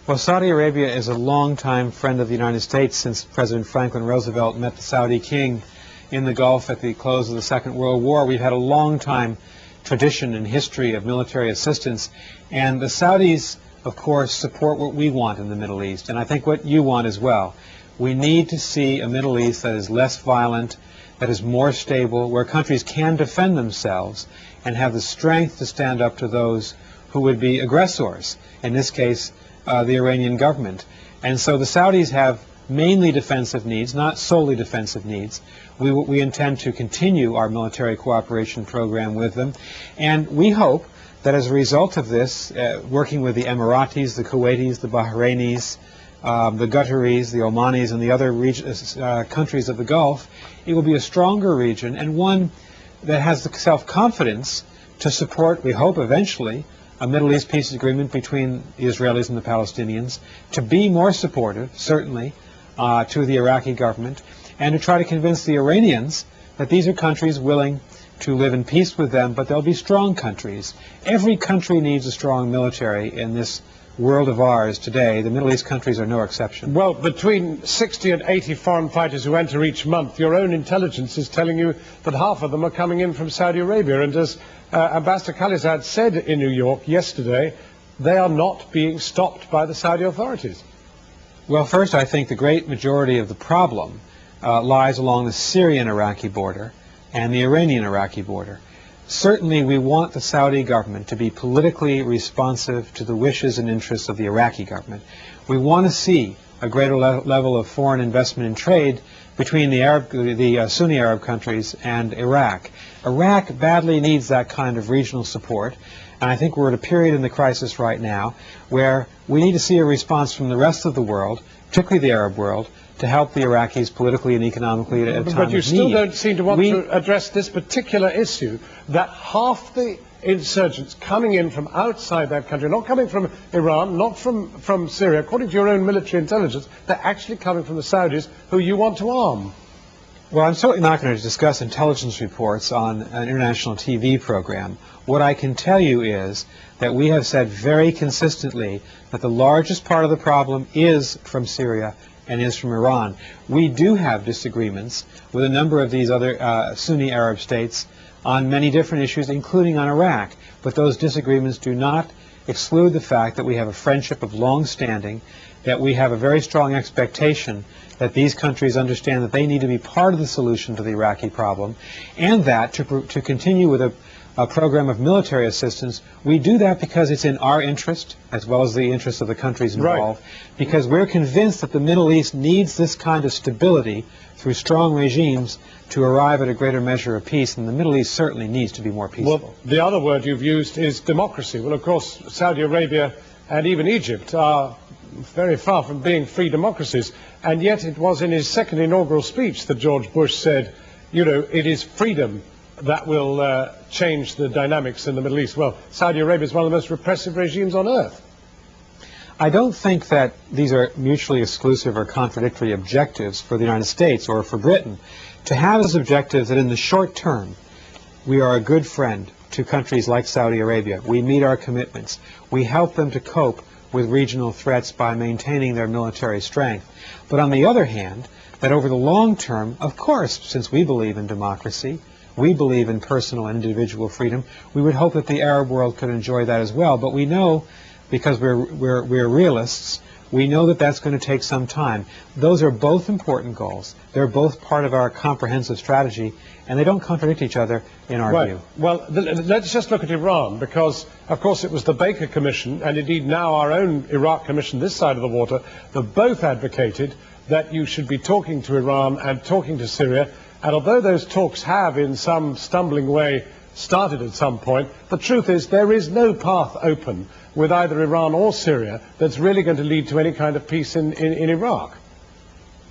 Well, Saudi Arabia is a longtime friend of the United States since President Franklin Roosevelt met the Saudi king in the Gulf at the close of the Second World War. We've had a long-time tradition and history of military assistance, and the Saudis, of course, support what we want in the Middle East, and I think what you want as well. We need to see a Middle East that is less violent, that is more stable, where countries can defend themselves and have the strength to stand up to those who would be aggressors, in this case, the Iranian government. And so the Saudis have mainly defensive needs, not solely defensive needs. We intend to continue our military cooperation program with them, and we hope that as a result of this, working with the Emiratis, the Kuwaitis, the Bahrainis, the Qataris, the Omanis, and the other countries of the Gulf, it will be a stronger region and one that has the self-confidence to support, we hope eventually, a Middle East peace agreement between the Israelis and the Palestinians, to be more supportive, certainly, to the Iraqi government, and to try to convince the Iranians that these are countries willing to live in peace with them, but they'll be strong countries. Every country needs a strong military in this world of ours today. The Middle East countries are no exception. Well, between 60 and 80 foreign fighters who enter each month, your own intelligence is telling you that half of them are coming in from Saudi Arabia. And as Ambassador Khalilzad said in New York yesterday, they are not being stopped by the Saudi authorities. Well, first, I think the great majority of the problem lies along the Syrian-Iraqi border and the Iranian-Iraqi border. Certainly, we want the Saudi government to be politically responsive to the wishes and interests of the Iraqi government. We want to see a greater level of foreign investment and trade between the Sunni Arab countries and Iraq. Iraq badly needs that kind of regional support, and I think we're at a period in the crisis right now where we need to see a response from the rest of the world, particularly the Arab world, to help the Iraqis politically and economically at a time of need. But you still don't seem to want to address this particular issue, that half the insurgents coming in from outside that country, not coming from Iran, not from Syria, according to your own military intelligence, they're actually coming from the Saudis, who you want to arm. Well, I'm certainly not going to discuss intelligence reports on an international TV program. What I can tell you is that we have said very consistently that the largest part of the problem is from Syria and is from Iran. We do have disagreements with a number of these other Sunni Arab states on many different issues, including on Iraq. But those disagreements do not exclude the fact that we have a friendship of long standing, that we have a very strong expectation that these countries understand that they need to be part of the solution to the Iraqi problem, and that to continue with a program of military assistance, we do that because it's in our interest, as well as the interest of the countries involved, right, because we're convinced that the Middle East needs this kind of stability through strong regimes to arrive at a greater measure of peace, and the Middle East certainly needs to be more peaceful. Well, the other word you've used is democracy. Well, of course, Saudi Arabia and even Egypt are very far from being free democracies, and yet it was in his second inaugural speech that George Bush said, you know, it is freedom that will change the dynamics in the Middle East. Well, Saudi Arabia is one of the most repressive regimes on earth. I don't think that these are mutually exclusive or contradictory objectives for the United States or for Britain. To have as objectives that in the short term we are a good friend to countries like Saudi Arabia, we meet our commitments, we help them to cope with regional threats by maintaining their military strength. But on the other hand, that over the long term, of course, since we believe in democracy, we believe in personal and individual freedom, we would hope that the Arab world could enjoy that as well. But we know, because we're realists, we know that that's going to take some time. Those are both important goals. They're both part of our comprehensive strategy, and they don't contradict each other in our view. Well, let's just look at Iran, because, of course, it was the Baker Commission, and indeed now our own Iraq Commission this side of the water, that both advocated that you should be talking to Iran and talking to Syria. And although those talks have, in some stumbling way, started at some point, the truth is there is no path open with either Iran or Syria that's really going to lead to any kind of peace in Iraq.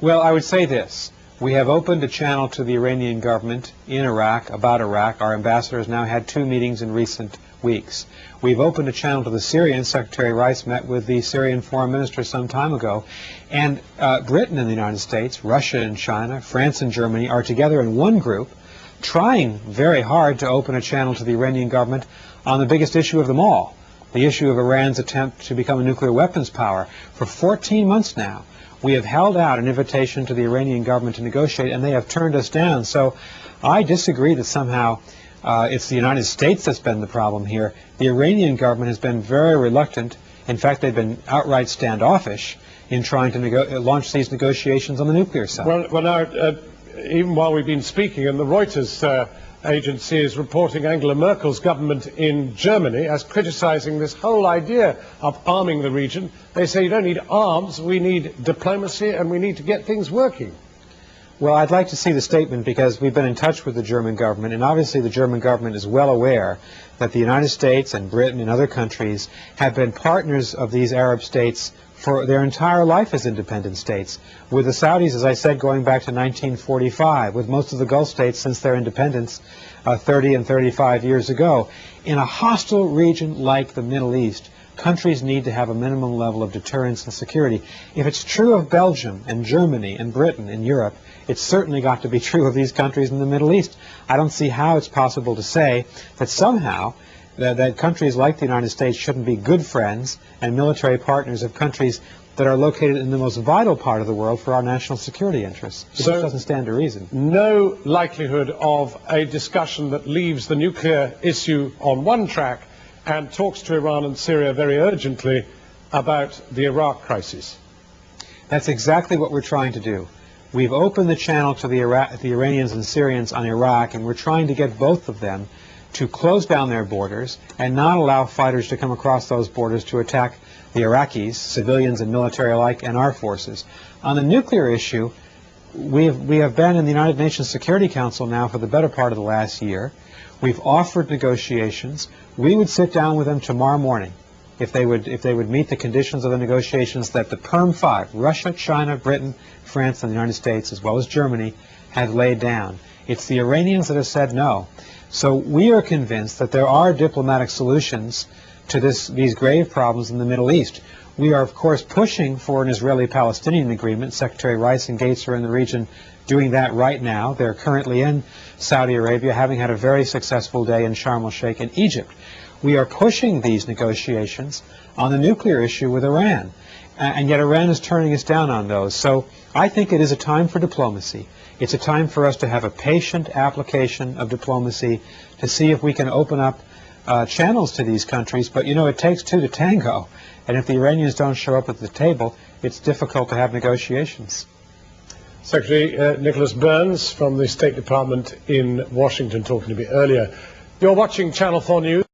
Well, I would say this. We have opened a channel to the Iranian government in Iraq, about Iraq. Our ambassador has now had 2 meetings in recent weeks. We've opened a channel to the Syrians. Secretary Rice met with the Syrian foreign minister some time ago. And Britain and the United States, Russia and China, France and Germany are together in one group trying very hard to open a channel to the Iranian government on the biggest issue of them all, the issue of Iran's attempt to become a nuclear weapons power. For 14 months now, we have held out an invitation to the Iranian government to negotiate, and they have turned us down. So I disagree that somehow it's the United States that's been the problem here. The Iranian government has been very reluctant. In fact, they've been outright standoffish in trying to launch these negotiations on the nuclear side. Well now, even while we've been speaking, and the Reuters agency is reporting Angela Merkel's government in Germany as criticizing this whole idea of arming the region. They say you don't need arms, we need diplomacy, and we need to get things working. Well, I'd like to see the statement, because we've been in touch with the German government, and obviously the German government is well aware that the United States and Britain and other countries have been partners of these Arab states for their entire life as independent states. With the Saudis, as I said, going back to 1945, with most of the Gulf states since their independence 30 and 35 years ago. In a hostile region like the Middle East, countries need to have a minimum level of deterrence and security. If it's true of Belgium and Germany and Britain and Europe, it's certainly got to be true of these countries in the Middle East. I don't see how it's possible to say that somehow that countries like the United States shouldn't be good friends and military partners of countries that are located in the most vital part of the world for our national security interests. It just doesn't stand to reason. No likelihood of a discussion that leaves the nuclear issue on one track and talks to Iran and Syria very urgently about the Iraq crisis. That's exactly what we're trying to do. We've opened the channel to the Iranians and Syrians on Iraq, and we're trying to get both of them to close down their borders and not allow fighters to come across those borders to attack the Iraqis, civilians and military alike, and our forces. On the nuclear issue, we have been in the United Nations Security Council now for the better part of the last year. We've offered negotiations. We would sit down with them tomorrow morning if they would meet the conditions of the negotiations that the Perm 5, Russia, China, Britain, France, and the United States, as well as Germany, have laid down. It's the Iranians that have said no. So we are convinced that there are diplomatic solutions to these grave problems in the Middle East. We are, of course, pushing for an Israeli-Palestinian agreement. Secretary Rice and Gates are in the region doing that right now. They're currently in Saudi Arabia, having had a very successful day in Sharm el-Sheikh in Egypt. We are pushing these negotiations on the nuclear issue with Iran, and yet Iran is turning us down on those. So I think it is a time for diplomacy. It's a time for us to have a patient application of diplomacy to see if we can open up channels to these countries. But, you know, it takes two to tango. And if the Iranians don't show up at the table, it's difficult to have negotiations. Secretary Nicolas Burns from the State Department in Washington talking to me earlier. You're watching Channel 4 News.